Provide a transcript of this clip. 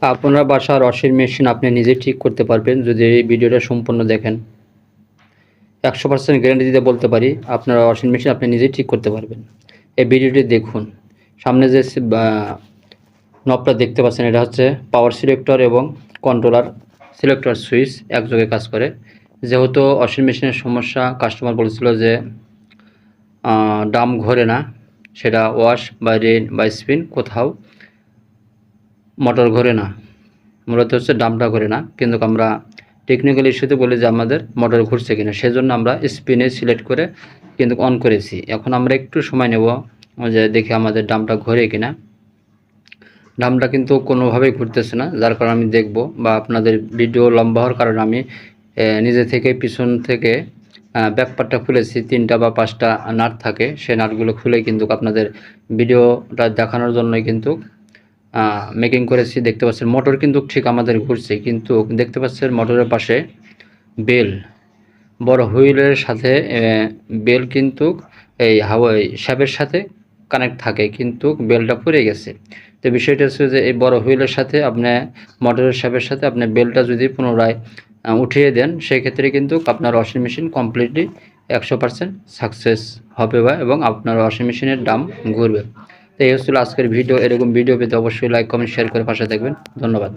আপনার বাসার washing machine আপনি নিজে ঠিক করতে পারবেন যদি এই ভিডিওটা সম্পূর্ণ দেখেন। 100% গ্যারান্টি দিতে বলতে পারি আপনার ওয়াশিং মেশিন আপনি নিজেই ঠিক করতে পারবেন। এই ভিডিওটি দেখুন। সামনে যে নবটা দেখতে পাচ্ছেন এটা হচ্ছে পাওয়ার সিলেক্টর এবং কন্ট্রোলার সিলেক্টর সুইচ একযোগে কাজ করে। যেহেতু ওয়াশিং মেশিনের সমস্যা, কাস্টমার বলেছিল যে ডাম ঘোরে না, সেটা ওয়াশ বা রেন বা স্পিন কোথাও মোটর ঘোরে না, মূলত হচ্ছে ডামটা ঘোরে না। কিন্তু আমরা টেকনিক্যাল ইস্যুতে বলি যে আমাদের মোটর ঘুরছে কিনা, সেজন্য আমরা স্পিনে সিলেক্ট করে কিন্তু অন করেছি। এখন আমরা একটু সময় নেব যে দেখি আমাদের ডামটা ঘোরে কিনা। ডামটা কিন্তু কোনোভাবেই ঘুরতেছে না, যার কারণে আমি দেখব বা আপনাদের ভিডিও লম্বা হওয়ার কারণে আমি নিজে থেকে পিছন থেকে ব্যাকপার্টটা খুলেছি। 3টা বা 5টা নাট থাকে, সেই নাটগুলো খুলে কিন্তু আপনাদের ভিডিওটা দেখানোর জন্যই কিন্তু মেকিং করেছি। দেখতে পাচ্ছেন মোটর কিন্তু ঠিক আমাদের ঘুরছে, কিন্তু দেখতে পাচ্ছেন মোটরের পাশে বেল, বড় হুইলের সাথে বেল কিন্তু এই হাওয়াই শ্যাফটের সাথে কানেক্ট থাকে, কিন্তু বেলটা পুড়ে গেছে। তো বিষয়টা হচ্ছে যে এই বড় হুইলের সাথে আপনি মোটরের শ্যাফটের সাথে আপনি বেলটা যদি পুনরায় উঠিয়ে দেন, সেক্ষেত্রে কিন্তু আপনার ওয়াশিং মেশিন কমপ্লিটলি 100% সাকসেস হবে এবং আপনার ওয়াশিং মেশিনের দাম ঘুরবে। তো এই হচ্ছিল আজকের ভিডিও। এরকম ভিডিও পেতে অবশ্যই লাইক, কমেন্ট, শেয়ার করে পাশে থাকবেন। ধন্যবাদ।